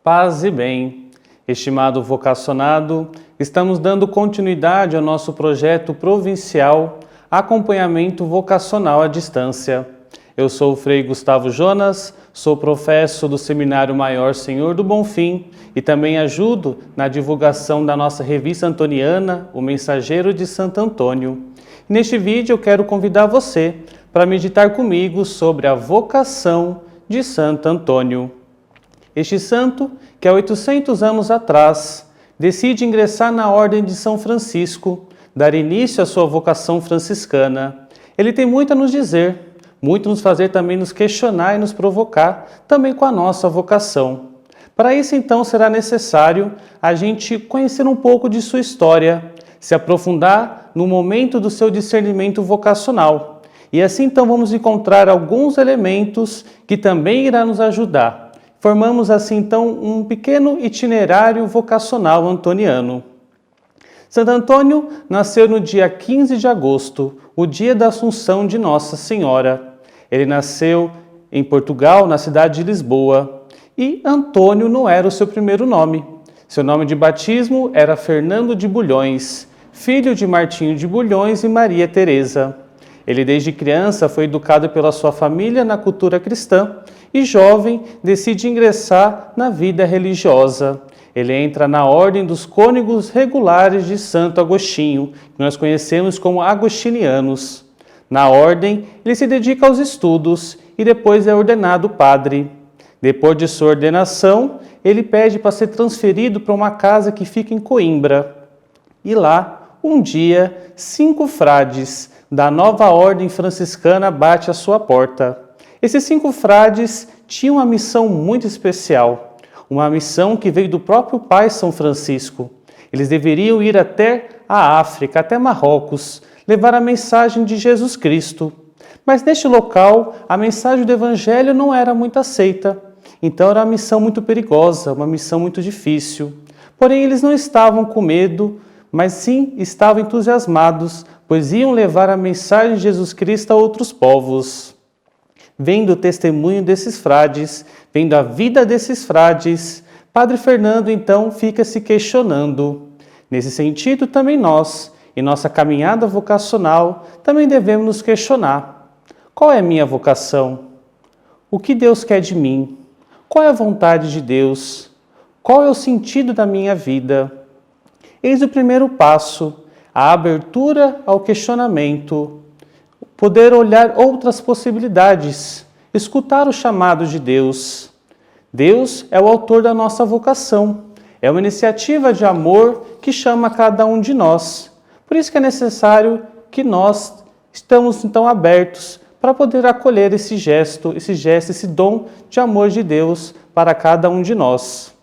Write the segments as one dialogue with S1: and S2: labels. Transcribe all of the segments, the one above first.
S1: Paz e bem. Estimado vocacionado, estamos dando continuidade ao nosso projeto provincial Acompanhamento Vocacional à Distância. Eu sou o Frei Gustavo Jonas, sou professo do Seminário Maior Senhor do Bonfim e também ajudo na divulgação da nossa revista antoniana, O Mensageiro de Santo Antônio. Neste vídeo eu quero convidar você para meditar comigo sobre a vocação de Santo Antônio. Este santo, que há 800 anos atrás, decide ingressar na Ordem de São Francisco, dar início à sua vocação franciscana. Ele tem muito a nos dizer, muito a nos fazer também nos questionar e nos provocar, também com a nossa vocação. Para isso, então, será necessário a gente conhecer um pouco de sua história, se aprofundar no momento do seu discernimento vocacional. E assim, então, vamos encontrar alguns elementos que também irá nos ajudar. Formamos assim, então, um pequeno itinerário vocacional antoniano. Santo Antônio nasceu no dia 15 de agosto, o dia da Assunção de Nossa Senhora. Ele nasceu em Portugal, na cidade de Lisboa, e Antônio não era o seu primeiro nome. Seu nome de batismo era Fernando de Bulhões, filho de Martinho de Bulhões e Maria Teresa. Ele desde criança foi educado pela sua família na cultura cristã e jovem decide ingressar na vida religiosa. Ele entra na Ordem dos Cônegos Regulares de Santo Agostinho, que nós conhecemos como agostinianos. Na ordem, ele se dedica aos estudos e depois é ordenado padre. Depois de sua ordenação, ele pede para ser transferido para uma casa que fica em Coimbra. E lá, um dia, 5 frades da nova ordem franciscana bate à sua porta. Esses 5 frades tinham uma missão muito especial, uma missão que veio do próprio pai São Francisco. Eles deveriam ir até a África, até Marrocos, levar a mensagem de Jesus Cristo. Mas neste local, a mensagem do Evangelho não era muito aceita. Então era uma missão muito perigosa, uma missão muito difícil. Porém, eles não estavam com medo, mas sim estavam entusiasmados, pois iam levar a mensagem de Jesus Cristo a outros povos. Vendo o testemunho desses frades, vendo a vida desses frades, Padre Fernando então fica se questionando. Nesse sentido, também nós, em nossa caminhada vocacional, também devemos nos questionar. Qual é a minha vocação? O que Deus quer de mim? Qual é a vontade de Deus? Qual é o sentido da minha vida? Eis o primeiro passo, a abertura ao questionamento, poder olhar outras possibilidades, escutar o chamado de Deus. Deus é o autor da nossa vocação, é uma iniciativa de amor que chama cada um de nós. Por isso que é necessário que nós estamos então abertos para poder acolher esse gesto, esse dom de amor de Deus para cada um de nós.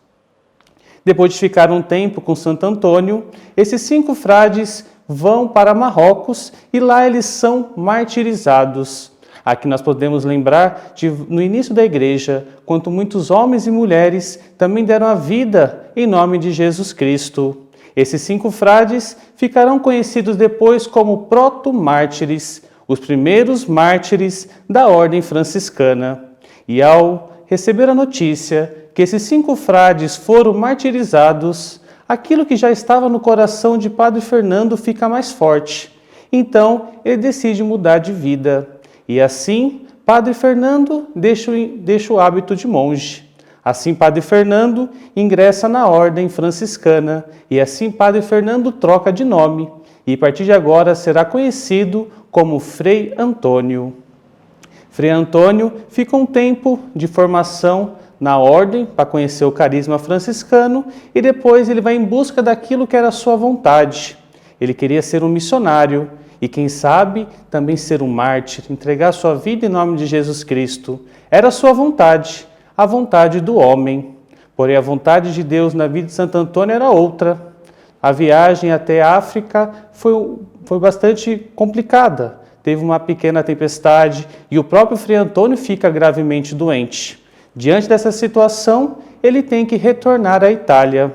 S1: Depois de ficar um tempo com Santo Antônio, esses 5 frades vão para Marrocos e lá eles são martirizados. Aqui nós podemos lembrar no início da igreja, quando muitos homens e mulheres também deram a vida em nome de Jesus Cristo. Esses 5 frades ficarão conhecidos depois como proto-mártires, os primeiros mártires da ordem franciscana. E ao receber a notícia que esses 5 frades foram martirizados, aquilo que já estava no coração de Padre Fernando fica mais forte. Então, ele decide mudar de vida. E assim, Padre Fernando deixa o hábito de monge. Assim, Padre Fernando ingressa na ordem franciscana. E assim, Padre Fernando troca de nome. E a partir de agora será conhecido como Frei Antônio. Frei Antônio fica um tempo de formação na ordem para conhecer o carisma franciscano e depois ele vai em busca daquilo que era a sua vontade. Ele queria ser um missionário e, quem sabe, também ser um mártir, entregar sua vida em nome de Jesus Cristo. Era a sua vontade, a vontade do homem. Porém, a vontade de Deus na vida de Santo Antônio era outra. A viagem até a África foi bastante complicada. Teve uma pequena tempestade e o próprio Frei Antônio fica gravemente doente. Diante dessa situação, ele tem que retornar à Itália.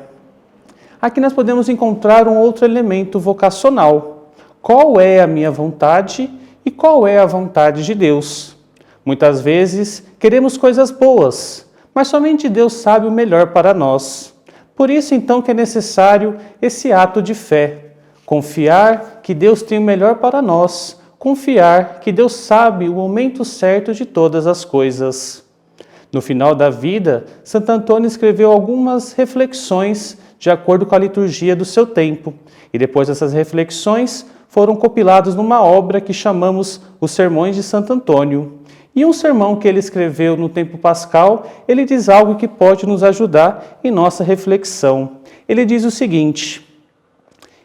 S1: Aqui nós podemos encontrar um outro elemento vocacional. Qual é a minha vontade e qual é a vontade de Deus? Muitas vezes queremos coisas boas, mas somente Deus sabe o melhor para nós. Por isso, então, que é necessário esse ato de fé, confiar que Deus tem o melhor para nós, confiar que Deus sabe o momento certo de todas as coisas. No final da vida, Santo Antônio escreveu algumas reflexões de acordo com a liturgia do seu tempo, e depois essas reflexões foram compiladas numa obra que chamamos Os Sermões de Santo Antônio. E um sermão que ele escreveu no tempo pascal, ele diz algo que pode nos ajudar em nossa reflexão. Ele diz o seguinte: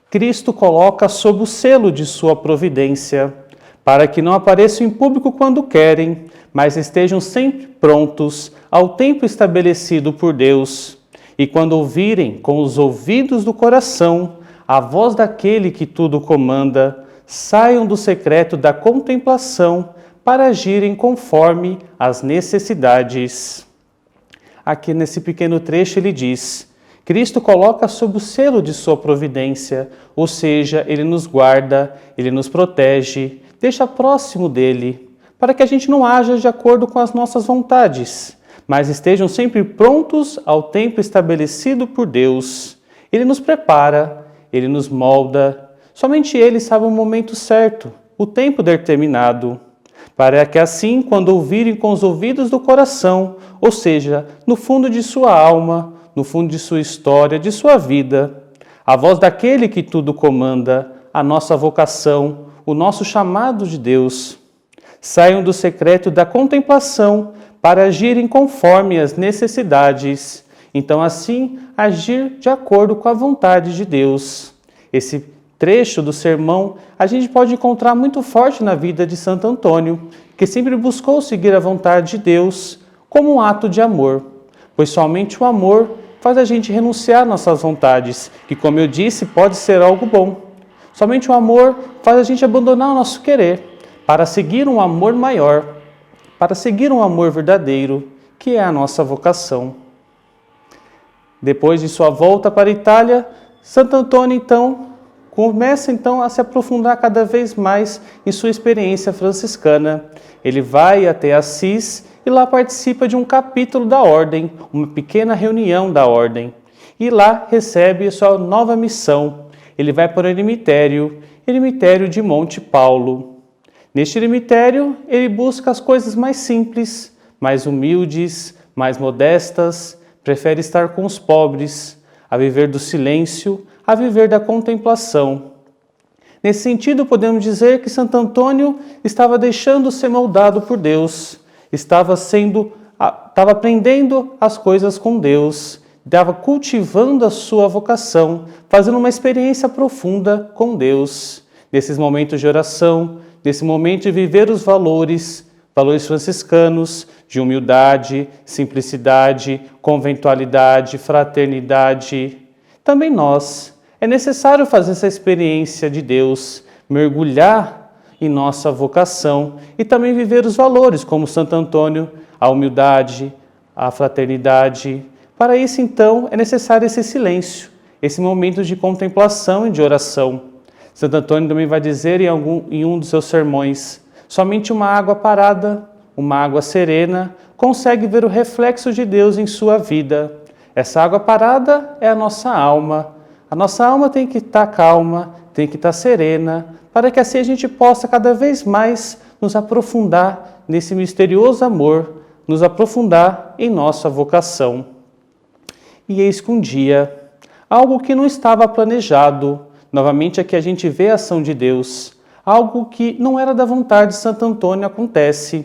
S1: Cristo coloca sob o selo de sua providência, para que não apareçam em público quando querem, mas estejam sempre prontos ao tempo estabelecido por Deus. E quando ouvirem com os ouvidos do coração a voz daquele que tudo comanda, saiam do secreto da contemplação para agirem conforme as necessidades. Aqui nesse pequeno trecho ele diz: Cristo coloca sob o selo de sua providência, ou seja, Ele nos guarda, Ele nos protege, deixa próximo dEle, para que a gente não haja de acordo com as nossas vontades, mas estejam sempre prontos ao tempo estabelecido por Deus. Ele nos prepara, Ele nos molda, somente Ele sabe o momento certo, o tempo determinado, para que assim, quando ouvirem com os ouvidos do coração, ou seja, no fundo de sua alma, no fundo de sua história, de sua vida, a voz daquele que tudo comanda, a nossa vocação, o nosso chamado de Deus, saiam do secreto da contemplação para agirem conforme as necessidades. Então, assim, agir de acordo com a vontade de Deus. Esse trecho do sermão a gente pode encontrar muito forte na vida de Santo Antônio, que sempre buscou seguir a vontade de Deus como um ato de amor, pois somente o amor faz a gente renunciar às nossas vontades, que, como eu disse, pode ser algo bom. Somente o amor faz a gente abandonar o nosso querer, para seguir um amor maior, para seguir um amor verdadeiro, que é a nossa vocação. Depois de sua volta para a Itália, Santo Antônio, começa a se aprofundar cada vez mais em sua experiência franciscana. Ele vai até Assis e lá participa de um capítulo da ordem, uma pequena reunião da ordem. E lá recebe a sua nova missão. Ele vai para o eremitério de Monte Paulo. Neste eremitério, ele busca as coisas mais simples, mais humildes, mais modestas, prefere estar com os pobres, a viver do silêncio, a viver da contemplação. Nesse sentido, podemos dizer que Santo Antônio estava deixando ser moldado por Deus, estava aprendendo as coisas com Deus, estava cultivando a sua vocação, fazendo uma experiência profunda com Deus. Nesses momentos de oração, nesse momento de viver os valores franciscanos, de humildade, simplicidade, conventualidade, fraternidade. Também nós, é necessário fazer essa experiência de Deus, mergulhar em nossa vocação e também viver os valores, como Santo Antônio, a humildade, a fraternidade. Para isso, é necessário esse silêncio, esse momento de contemplação e de oração. Santo Antônio também vai dizer em um dos seus sermões: somente uma água parada, uma água serena, consegue ver o reflexo de Deus em sua vida. Essa água parada é a nossa alma. A nossa alma tem que estar calma, tem que estar serena, para que assim a gente possa cada vez mais nos aprofundar nesse misterioso amor, nos aprofundar em nossa vocação. E eis que um dia, algo que não estava planejado, novamente aqui a gente vê a ação de Deus, algo que não era da vontade de Santo Antônio acontece.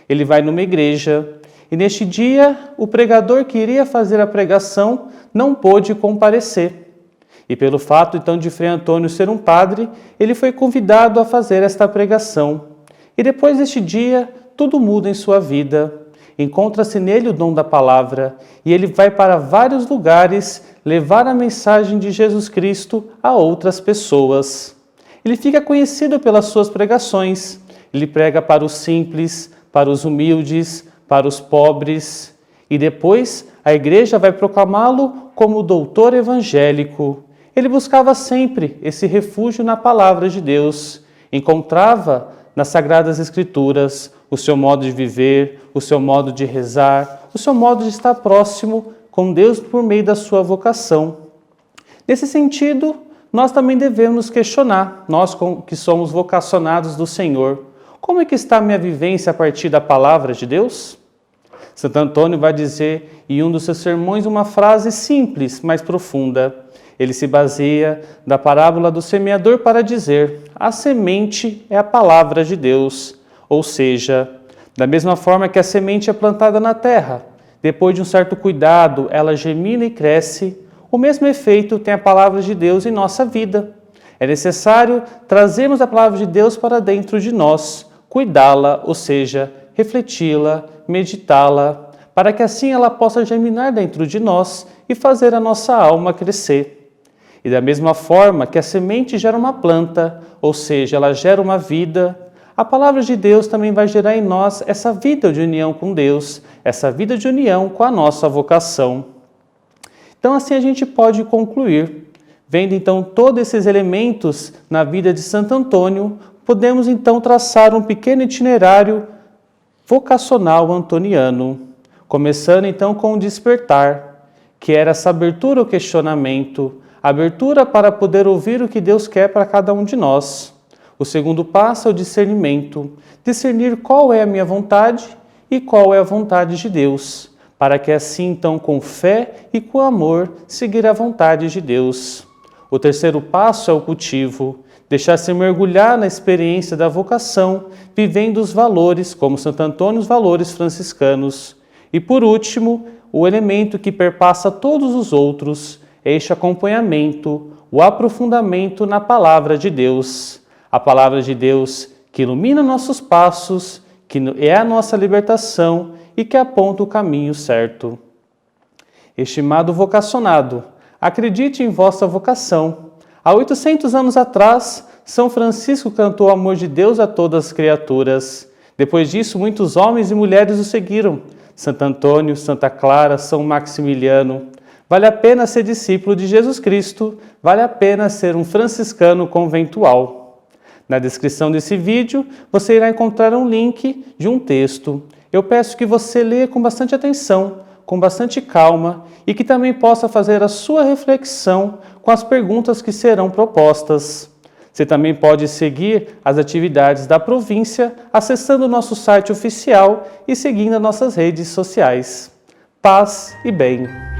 S1: Ele vai numa igreja e neste dia o pregador que iria fazer a pregação não pôde comparecer. E pelo fato de Frei Antônio ser um padre, ele foi convidado a fazer esta pregação. E depois deste dia, tudo muda em sua vida. Encontra-se nele o dom da palavra e ele vai para vários lugares levar a mensagem de Jesus Cristo a outras pessoas. Ele fica conhecido pelas suas pregações. Ele prega para os simples, para os humildes, para os pobres. E depois a igreja vai proclamá-lo como doutor evangélico. Ele buscava sempre esse refúgio na palavra de Deus. Encontrava nas Sagradas Escrituras o seu modo de viver, o seu modo de rezar, o seu modo de estar próximo com Deus por meio da sua vocação. Nesse sentido, nós também devemos nos questionar, nós que somos vocacionados do Senhor, como é que está a minha vivência a partir da palavra de Deus? Santo Antônio vai dizer em um dos seus sermões uma frase simples, mas profunda. Ele se baseia da parábola do semeador para dizer: a semente é a palavra de Deus, ou seja, da mesma forma que a semente é plantada na terra, depois de um certo cuidado, ela germina e cresce, o mesmo efeito tem a palavra de Deus em nossa vida. É necessário trazermos a palavra de Deus para dentro de nós, cuidá-la, ou seja, refleti-la, meditá-la, para que assim ela possa germinar dentro de nós e fazer a nossa alma crescer. E da mesma forma que a semente gera uma planta, ou seja, ela gera uma vida, a palavra de Deus também vai gerar em nós essa vida de união com Deus, essa vida de união com a nossa vocação. Então assim a gente pode concluir. Vendo então todos esses elementos na vida de Santo Antônio, podemos então traçar um pequeno itinerário vocacional antoniano, começando então com o despertar, que era essa abertura ao questionamento, abertura para poder ouvir o que Deus quer para cada um de nós. O segundo passo é o discernimento, discernir qual é a minha vontade e qual é a vontade de Deus, para que assim então com fé e com amor seguir a vontade de Deus. O terceiro passo é o cultivo, deixar-se mergulhar na experiência da vocação, vivendo os valores, como Santo Antônio, os valores franciscanos. E por último, o elemento que perpassa todos os outros é este acompanhamento, o aprofundamento na palavra de Deus. A palavra de Deus que ilumina nossos passos, que é a nossa libertação e que aponta o caminho certo. Estimado vocacionado, acredite em vossa vocação. Há 800 anos atrás, São Francisco cantou o amor de Deus a todas as criaturas. Depois disso, muitos homens e mulheres o seguiram. Santo Antônio, Santa Clara, São Maximiliano. Vale a pena ser discípulo de Jesus Cristo, vale a pena ser um franciscano conventual. Na descrição desse vídeo, você irá encontrar um link de um texto. Eu peço que você leia com bastante atenção, com bastante calma e que também possa fazer a sua reflexão com as perguntas que serão propostas. Você também pode seguir as atividades da província acessando o nosso site oficial e seguindo as nossas redes sociais. Paz e bem!